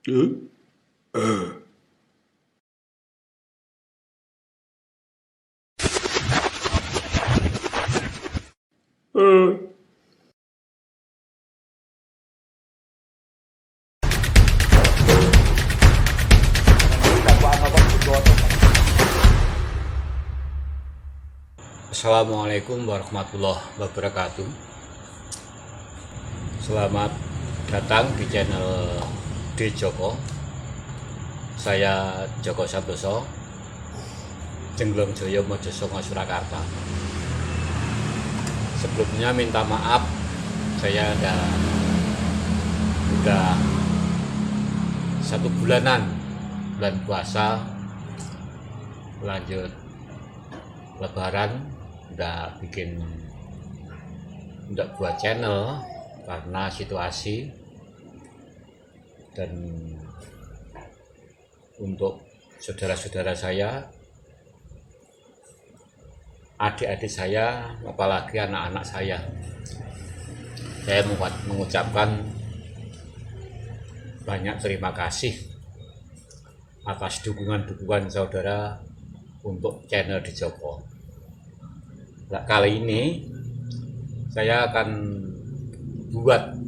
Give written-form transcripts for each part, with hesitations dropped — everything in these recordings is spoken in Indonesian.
Ừ. Ừ. Assalamualaikum warahmatullahi wabarakatuh. Selamat datang di channel D Joko. Saya Joko Santoso, Jenglong Joyo Mojosongo Surakarta. Sebelumnya minta maaf, saya udah 1 bulanan bulan puasa, lanjut Lebaran, udah buat channel karena situasi. Dan untuk saudara-saudara saya, adik-adik saya, apalagi anak-anak saya mengucapkan banyak terima kasih atas dukungan saudara untuk channel di Joko. Nah, kali ini saya akan buat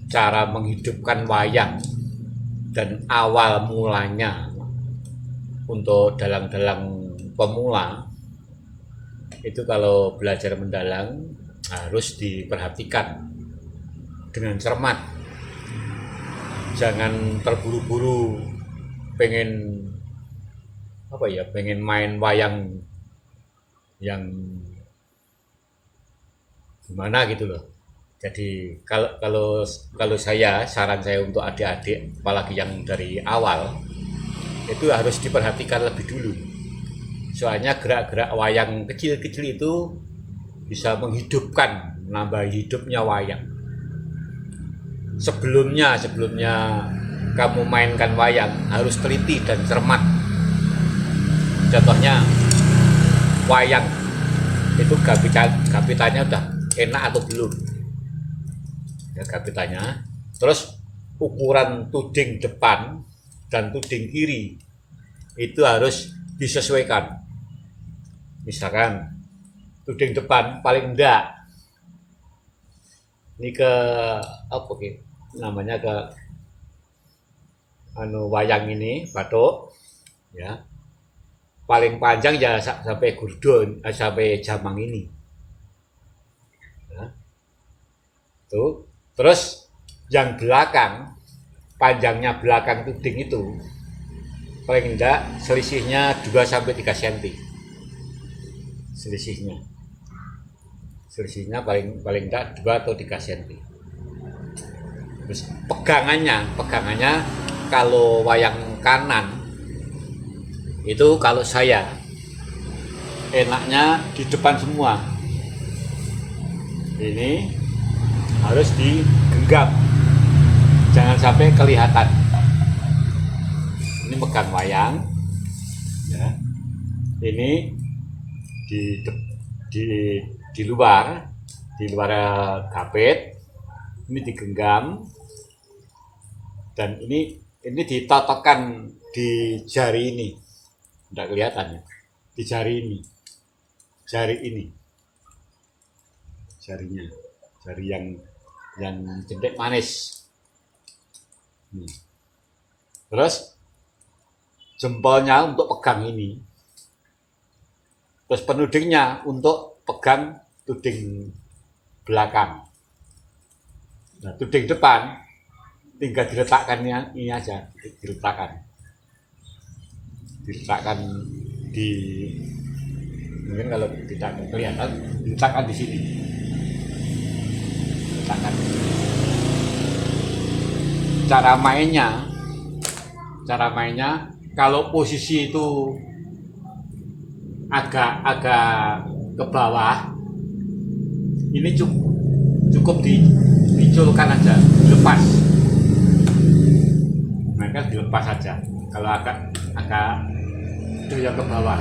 cara menghidupkan wayang dan awal mulanya. Untuk dalang-dalang pemula itu kalau belajar mendalang harus diperhatikan dengan cermat, jangan terburu-buru pengen pengen main wayang yang gimana gitu loh. Jadi kalau saran saya untuk adik-adik, apalagi yang dari awal, itu harus diperhatikan lebih dulu. Soalnya gerak-gerak wayang kecil-kecil itu bisa menambah hidupnya wayang. Sebelumnya kamu mainkan wayang harus teliti dan cermat. Contohnya wayang itu gapitannya udah enak atau belum, ya gapitannya. Terus ukuran tuding depan dan tuding kiri itu harus disesuaikan. Misalkan tuding depan paling enggak ini ke namanya ke wayang ini batuk, ya paling panjang ya sampai gurdon, sampai jamang ini, ya. Tuh. Terus yang belakang, panjangnya belakang tuding itu paling enggak selisihnya 2 sampai 3 cm. Selisihnya paling enggak 2 atau 3 cm. Terus pegangannya kalau wayang kanan itu, kalau saya enaknya di depan semua. Ini harus digenggam, jangan sampai kelihatan. Ini pegang wayang, ya. Ini di luar gapit, ini digenggam, dan ini ditotokkan di jari ini. Tidak kelihatan ya, di jari ini jarinya, jari yang jendek manis. Terus jempolnya untuk pegang ini, terus penudingnya untuk pegang tuding belakang. Nah, tuding depan tinggal diletakkan ini aja, diletakkan di, mungkin kalau tidak kelihatan, diletakkan di sini, diletakkan. Cara mainnya kalau posisi itu agak ke bawah, ini cukup diculkan aja, dilepas. Mereka dilepas aja. Kalau agak doyong ke bawah,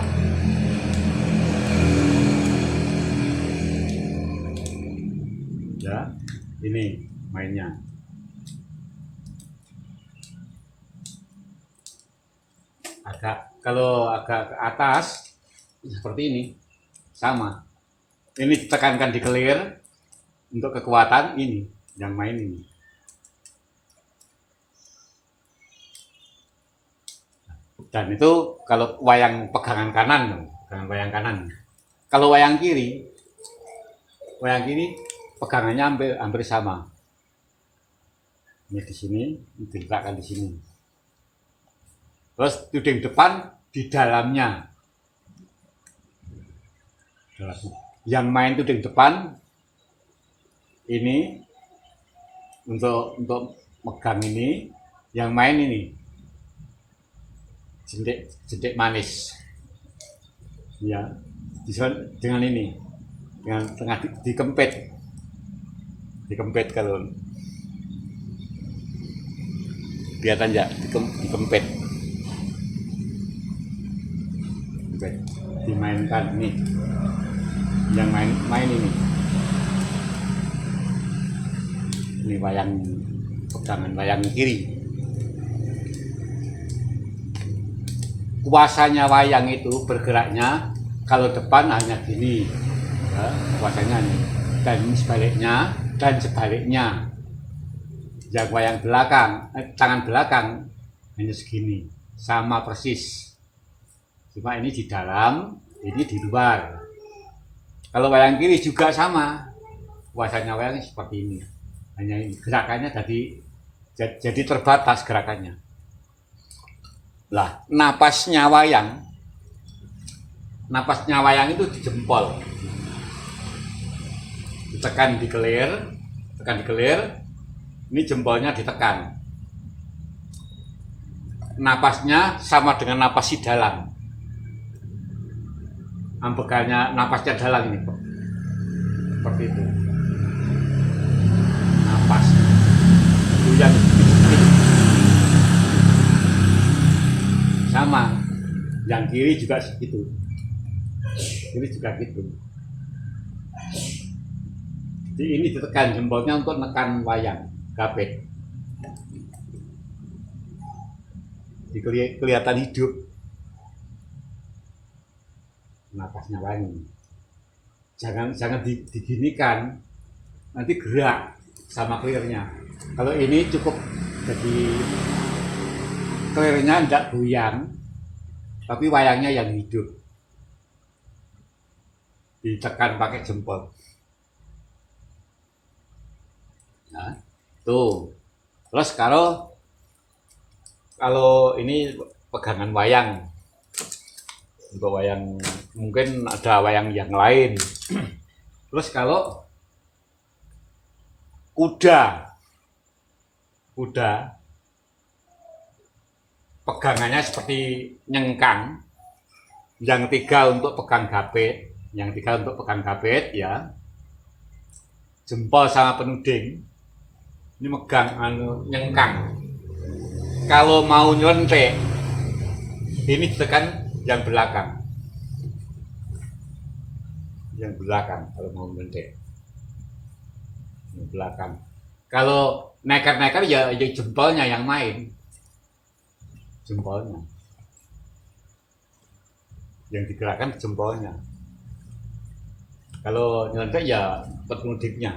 ya ini mainnya. Kalau agak ke atas seperti ini sama. Ini ditekankan di clear untuk kekuatan ini yang main ini. Dan itu kalau wayang pegangan kanan, pegangan wayang kanan. Kalau wayang kiri pegangannya hampir sama. Ini di sini, diletakkan di sini. Terus tuding depan di dalamnya. Yang main tuding depan ini untuk megang ini, yang main ini jentik manis. Ya, dengan ini, dengan tengah dikempit kalau kelihatan ya, dikempit. Dimainkan nih, yang main ini wayang pegangan wayang kiri. Kuasanya wayang itu bergeraknya kalau depan hanya gini ya, kuasanya nih, dan sebaliknya yang wayang belakang tangan belakang hanya segini, sama persis. Cuma ini di dalam, ini di luar. Kalau wayang kiri juga sama, kuasanya wayang seperti ini. Hanya ini gerakannya jadi terbatas gerakannya. Lah, napasnya wayang itu di jempol. Ditekan di kelir, ini jempolnya ditekan. Napasnya sama dengan napas si dalang. Ambekannya napasnya dalang ini kok, seperti itu. Napas yang sama, yang kiri juga segitu, kiri juga gitu. Jadi ini ditekan jempolnya untuk menekan wayang gapit. Kelihatan hidup napasnya wayang. Jangan diginikan, nanti gerak sama clearnya. Kalau ini cukup jadi clearnya tidak goyang, tapi wayangnya yang hidup. Ditekan pakai jempol. Nah, tuh. Terus kalau ini pegangan wayang. Untuk wayang mungkin ada wayang yang lain. Terus kalau kuda pegangannya seperti nyengkang, yang tiga untuk pegang gapit, ya, jempol sama penuding ini megang nyengkang. Kalau mau nyelontek ini ditekan yang belakang kalau mau nyelontek yang belakang. Kalau nekat ya jempolnya yang main, jempolnya yang digerakkan jempolnya. Kalau nyelontek ya penudingnya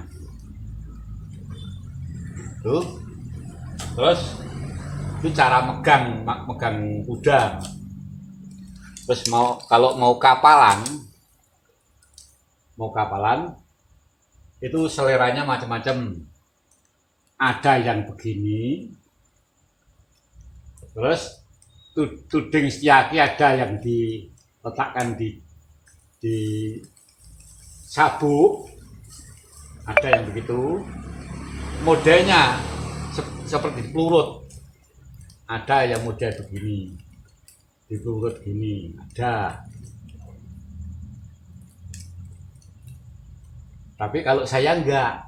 tuh. Terus itu cara megang kuda. Terus kalau mau kapalan itu seleranya macam-macam. Ada yang begini, terus tuding setiaki ada yang diletakkan di sabuk, ada yang begitu. Modelnya seperti pelurut, ada yang model begini, di pelurut gini ada. Tapi kalau saya enggak,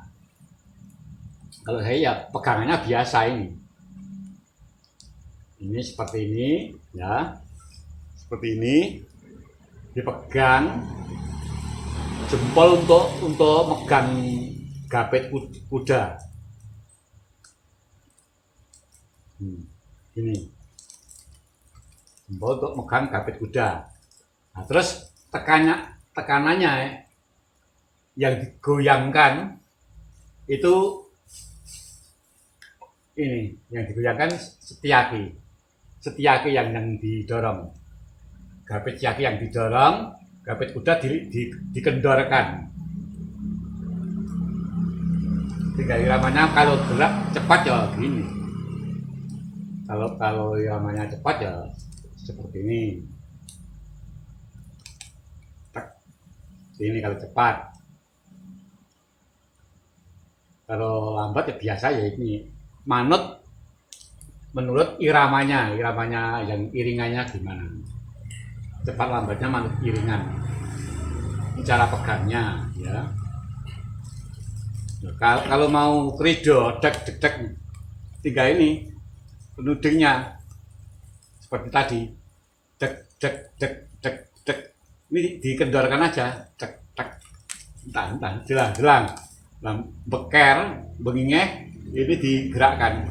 kalau saya ya pegangannya biasa ini seperti ini ya, seperti ini dipegang jempol untuk megang gapit kuda. Ini untuk megang gapit kuda. Nah, terus tekanannya yang digoyangkan itu ini, yang digoyangkan setiaki yang didorong. Gapit setiaki yang didorong, gapit kuda dikendorkan. Tinggal iramanya kalau gerak cepat ya gini. Kalau iramanya cepat ya seperti ini. Ini kalau cepat. Kalau lambat ya biasa ya ini. Manut menurut iramanya yang iringannya gimana. Cepat lambatnya manut iringan. Ini cara pegangnya ya. Nah, kalau mau krido dek tiga ini penudingnya seperti tadi dek ini dikendorkan aja entah jelang beker bengingeh ini digerakkan.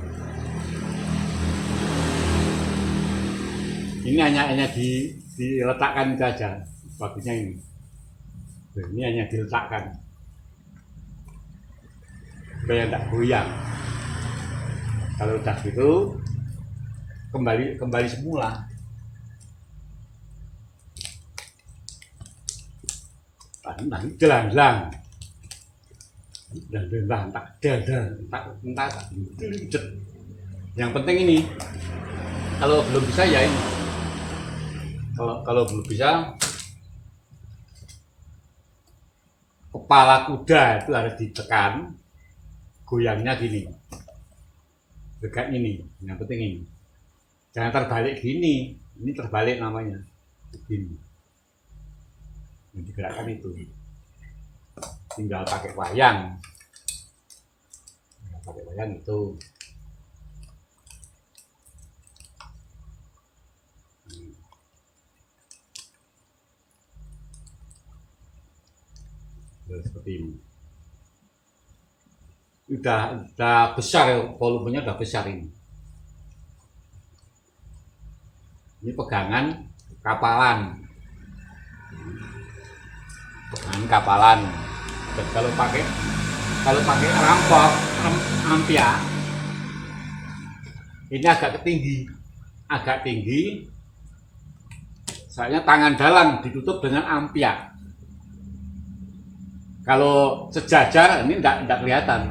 Ini hanya diletakkan saja bagusnya ini hanya diletakkan supaya tidak goyang. Kalau udah gitu kembali semula. Jelang yang penting ini kalau belum bisa ya ini kalau belum bisa kepala kuda itu harus ditekan, goyangnya gini dekat ini, yang penting ini jangan terbalik gini, ini terbalik namanya begini. Yang digerakkan itu tinggal pakai wayang itu seperti ini. Udah besar ya, volumenya udah besar ini pegangan kapalan. Dan kalau pakai rampok ampia ini agak tinggi soalnya tangan dalang ditutup dengan ampia. Kalau sejajar ini enggak kelihatan,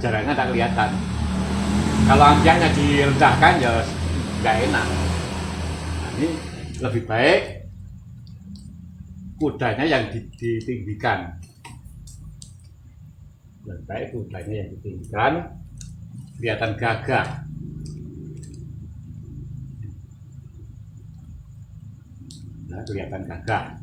jaraknya enggak kelihatan. Kalau ampianya direndahkan ya enggak enak. Nah, ini lebih baik kudanya yang ditinggikan. Lebih baik kudanya yang ditinggikan, kelihatan gagah. Nah, kelihatan gagah.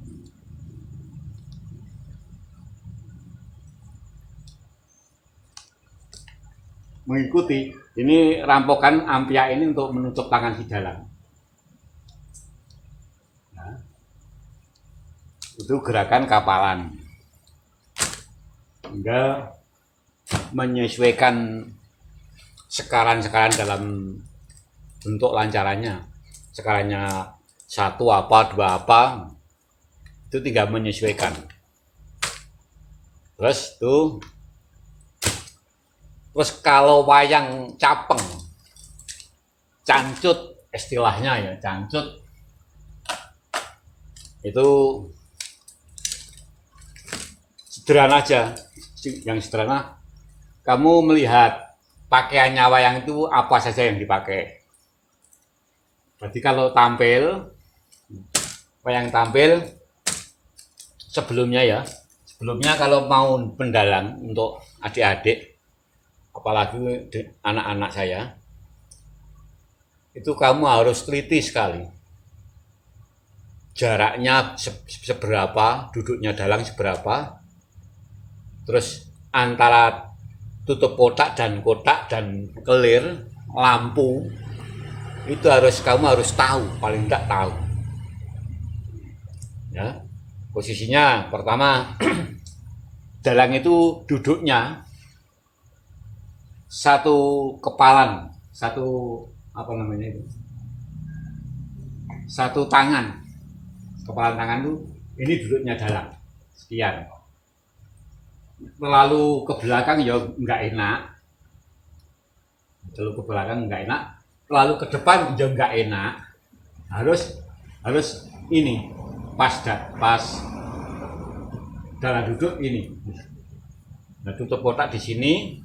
Mengikuti ini rampokan ampia ini untuk menutup tangan si dalang. Nah, itu gerakan kapalan. Tinggal menyesuaikan sekaran dalam bentuk lancarannya. Sekarannya 1 apa 2 apa itu tinggal menyesuaikan. Terus kalau wayang capeng, cancut istilahnya ya, cancut itu sederhana aja. Yang sederhana, kamu melihat pakaiannya wayang itu apa saja yang dipakai. Berarti kalau wayang tampil sebelumnya kalau mau pendalang untuk adik-adik, apalagi anak-anak saya, itu kamu harus teliti sekali. Jaraknya seberapa, duduknya dalang seberapa, terus antara tutup kotak dan kelir, lampu, itu kamu harus tahu, paling tidak tahu. Ya, posisinya pertama, dalang itu duduknya satu kepalan, satu apa namanya itu, satu tangan, kepala tangan tuh ini duduknya dalam sekian. Terlalu ke belakang ya nggak enak, terlalu ke belakang nggak enak, terlalu ke depan ya nggak enak. Harus ini pas dalam duduk ini. Nah, tutup kotak di sini,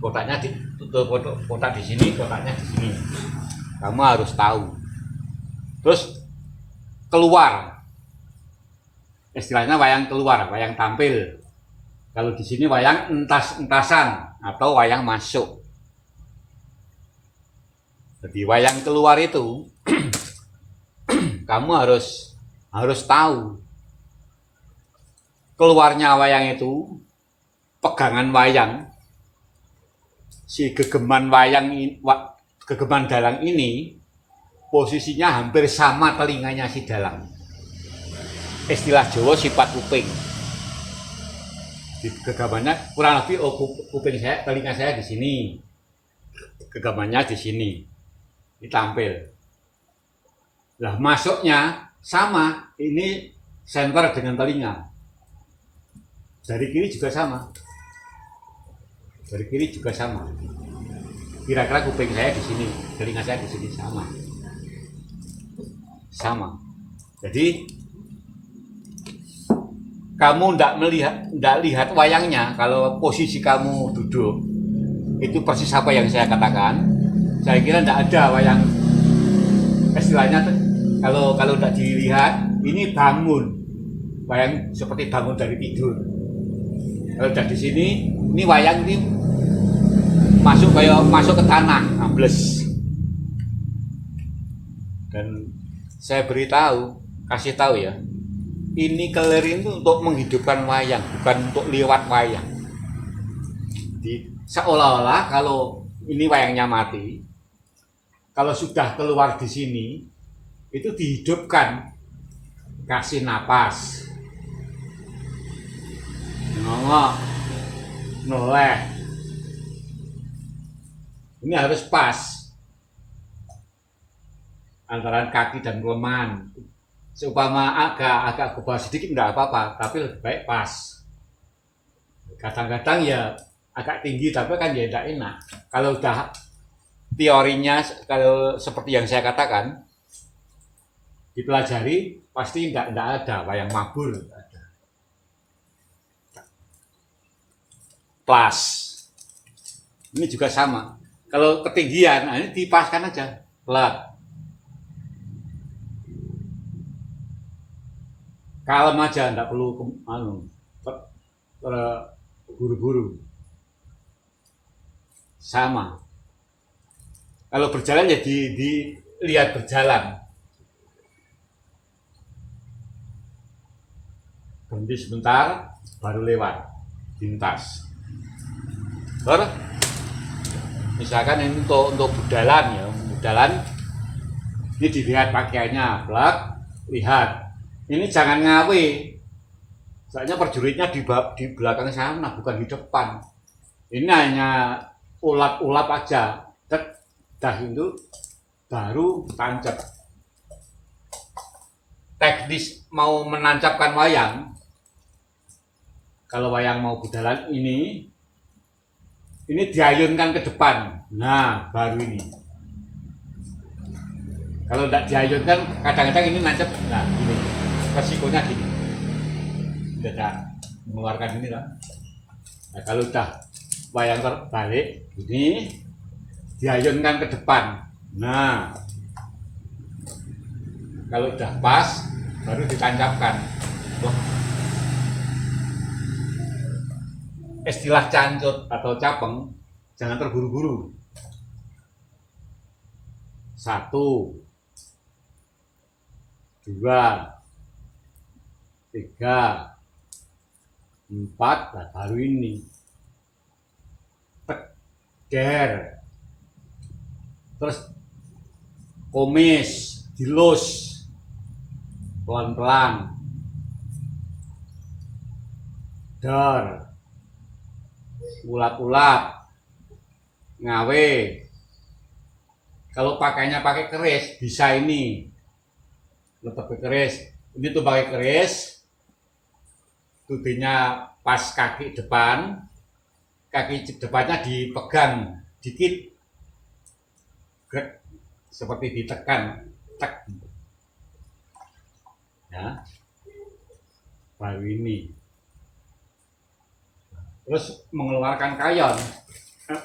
kotaknya tutup kotak di sini, kotaknya di sini. Kamu harus tahu. Terus keluar, istilahnya wayang keluar, wayang tampil. Kalau di sini wayang entasan atau wayang masuk. Jadi wayang keluar itu kamu harus tahu. Keluarnya wayang itu pegangan wayang, si gegeman gegeman dalang ini posisinya hampir sama telinganya si dalang. Istilah Jawa sifat kuping. Di gegamannya kurang lebih kuping saya, telinga saya di sini, gegamannya di sini, ditampil. Lah masuknya sama, ini center dengan telinga. Dari kiri juga sama. Dari kiri juga sama. Kira-kira kuping saya di sini, telinga saya di sini sama. Sama. Jadi kamu tidak lihat wayangnya kalau posisi kamu duduk itu persis apa yang saya katakan. Saya kira tidak ada wayang, istilahnya kalau tidak dilihat ini bangun, wayang seperti bangun dari tidur. Kalau sudah di sini, ini wayang ini masuk ke tanah, ambles. Dan saya kasih tahu ya. Ini kelir itu untuk menghidupkan wayang, bukan untuk lewat wayang. Jadi seolah-olah kalau ini wayangnya mati, kalau sudah keluar di sini, itu dihidupkan, kasih napas, nongok, noleh. Ini harus pas antara kaki dan kelemahan. Seumpama agak ke bawah sedikit enggak apa-apa, tapi lebih baik pas. Kadang-kadang ya agak tinggi, tapi kan ya tidak enak. Kalau udah teorinya, kalau seperti yang saya katakan, dipelajari, pasti tidak ada wayang mabur. Plus, ini juga sama. Kalau ketinggian, ini dipaskan aja, pelat. Kalem aja, enggak perlu buru-buru. Sama. Kalau berjalan ya dilihat berjalan. Berhenti sebentar, baru lewat, lintas. Misalkan ini untuk budalan ya, budalan ini dilihat pakaiannya, blak, lihat. Ini jangan ngawe, soalnya perjuritnya di belakang sana, bukan di depan. Ini hanya ulap-ulap aja, dah itu baru tancap. Teknis mau menancapkan wayang, kalau wayang mau budalan ini diayunkan ke depan. Nah, baru ini. Kalau tidak diayunkan, kadang-kadang ini nancap. Nah, ini. Resikonya gini, tidak mengeluarkan ini lah. Nah, kalau udah wayang terbalik ini diayunkan ke depan. Nah, kalau udah pas baru ditancapkan. Istilah cancut atau capeng, jangan terburu-buru. 1, 2, 3, 4, nah baru ini teger, terus komis, dilus pelan-pelan, dar, ulap-ulap, ngawe. Kalau pakainya pakai keris bisa ini letak keris. Ini tuh pakai keris, tubinya pas kaki depan, kaki depannya dipegang dikit, seperti ditekan, tek, ya, baru ini. Terus mengeluarkan kayon,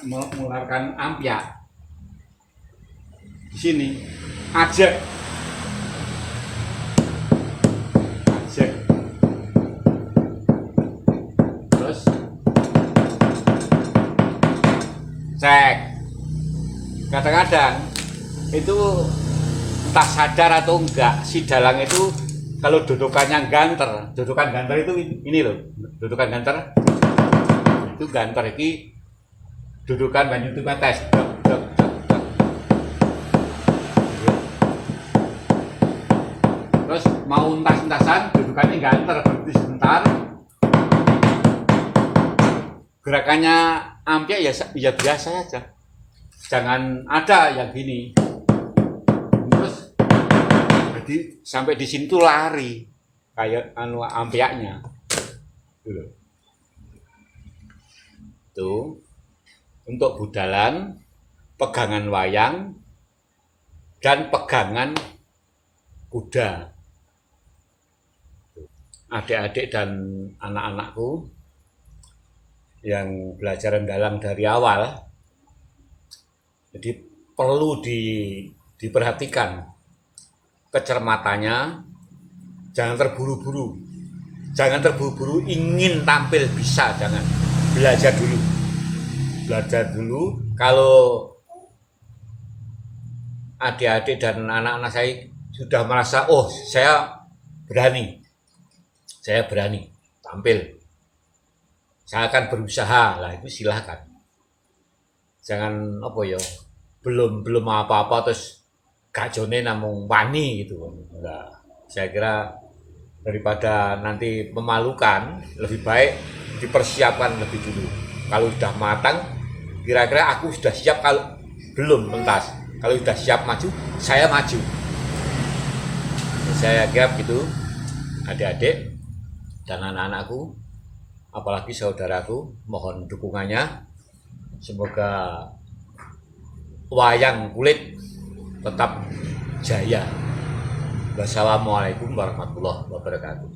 mengeluarkan ampyak. Di sini ajak, terus cek. Kadang-kadang itu entah sadar atau enggak, si dalang itu kalau dudukannya ganter, dudukan ganter itu ini loh, dudukan ganter itu ganter ini dudukan banyu itu tes. Terus mau entas-entasan, dudukannya ganter, berhenti sebentar. Gerakannya ampyak ya biasa aja. Jangan ada yang gini. Terus jadi sampai di sini tuh lari kayak ampyaknya. Tuh untuk budalan, pegangan wayang, dan pegangan kuda. Adik-adik dan anak-anakku yang belajar dalang dari awal, jadi perlu diperhatikan kecermatannya, jangan terburu-buru, ingin tampil bisa, jangan. Belajar dulu. Kalau adik-adik dan anak-anak saya sudah merasa, oh saya berani tampil, saya akan berusaha, lah itu silahkan. Jangan belum apa-apa terus gajone namung wani gitu. Enggak. Saya kira daripada nanti memalukan, lebih baik dipersiapkan lebih dulu. Kalau sudah matang, kira-kira aku sudah siap, kalau belum mentas. Kalau sudah siap maju, saya maju. Saya kira gitu, adik-adik dan anak-anakku, apalagi saudaraku, mohon dukungannya. Semoga wayang kulit tetap jaya. Wassalamualaikum warahmatullahi wabarakatuh.